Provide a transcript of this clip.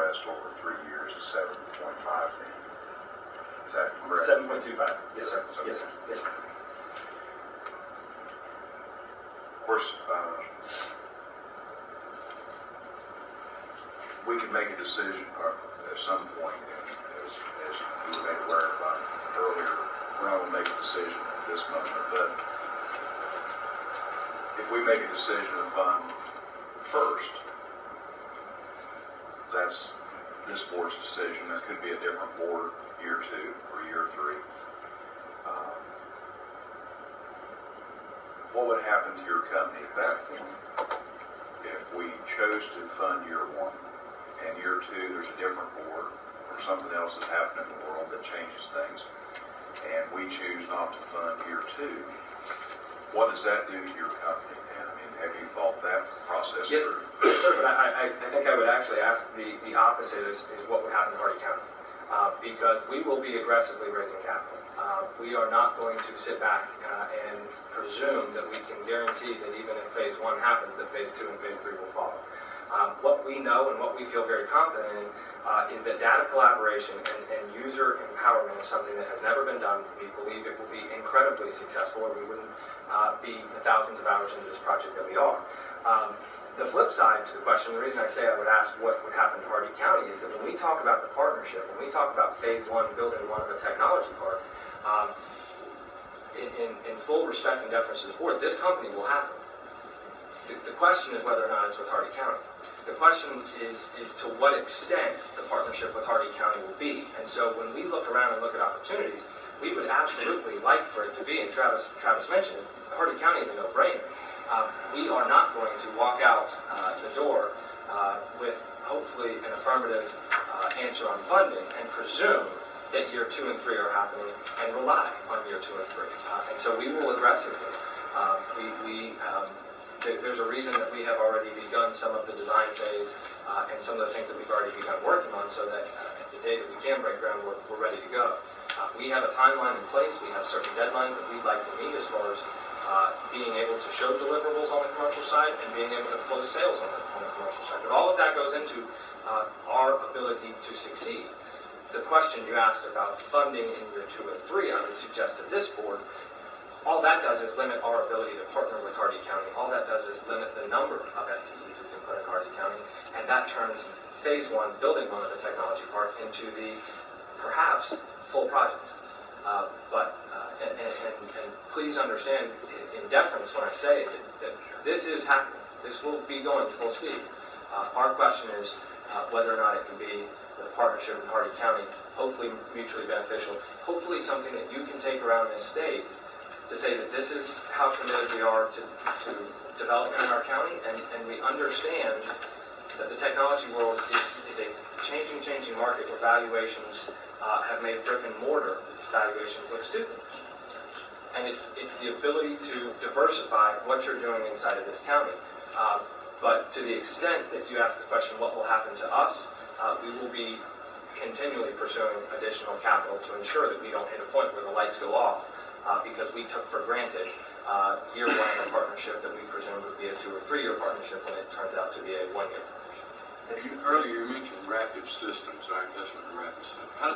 rest over 3 years is 7.5 million. Is that correct? 7.25. Yes, sir. So, Yes, sir. Yes, sir. Of course, we can make a decision at some point, as you were made aware of earlier. We're not going to make a decision at this moment, but if we make a decision to fund first, that's this board's decision. There could be a different board year 2 or year 3. What would happen to your company at that point if we chose to fund year 1 and year 2 there's a different board or something else that happened in the world that changes things, and we choose not to fund year 2? What does that do to your company? And I mean, have you thought that process Yes, through? yes, sir. But I think I would actually ask the opposite is what would happen to Hardee County, because we will be aggressively raising capital. We are not going to sit back and presume that we can guarantee that even if phase 1 happens, that phase 2 and phase 3 will follow. What we know and what we feel very confident in is that data collaboration and user empowerment is something that has never been done. We believe it will be incredibly successful, or we wouldn't be the thousands of hours into this project that we are. The flip side to the question, the reason I say I would ask what would happen to Hardee County, is that when we talk about the partnership, when we talk about phase 1, building 1 of a technology park, in full respect and deference to the board, this company will happen. The question is whether or not it's with Hardee County. The question is to what extent the partnership with Hardee County will be. And so when we look around and look at opportunities, we would absolutely like for it to be, and Travis mentioned it, Hardee County is a no-brainer. We are not going to walk out the door with hopefully an affirmative answer on funding and presume that year 2 and 3 are happening and rely on year 2 and 3. And so we will aggressively. There's a reason that we have already begun some of the design phase and some of the things that we've already begun working on, so that the day that we can break ground, we're ready to go. We have a timeline in place. We have certain deadlines that we'd like to meet as far as being able to show deliverables on the commercial side and being able to close sales on the commercial side. But all of that goes into our ability to succeed. The question you asked about funding in year 2 and 3, I would suggest to this board, all that does is limit our ability to partner with Hardee County. All that does is limit the number of FTEs we can put in Hardee County, and that turns phase 1, building 1 of the technology park, into the perhaps full project. And please understand, in deference when I say that this is happening. This will be going full speed. Our question is whether or not it can be the partnership with Hardee County, hopefully mutually beneficial, hopefully something that you can take around this state to say that this is how committed we are to development in our county, and we understand that the technology world is a changing market where valuations have made brick and mortar valuations look stupid. And it's the ability to diversify what you're doing inside of this county. But to the extent that you ask the question, what will happen to us, we will be continually pursuing additional capital to ensure that we don't hit a point where the lights go off because we took for granted year 1 of a partnership that we presumed would be a 2 or 3 year partnership when it turns out to be a 1 year partnership. Earlier you mentioned rapid systems, or investment in rapid systems. How does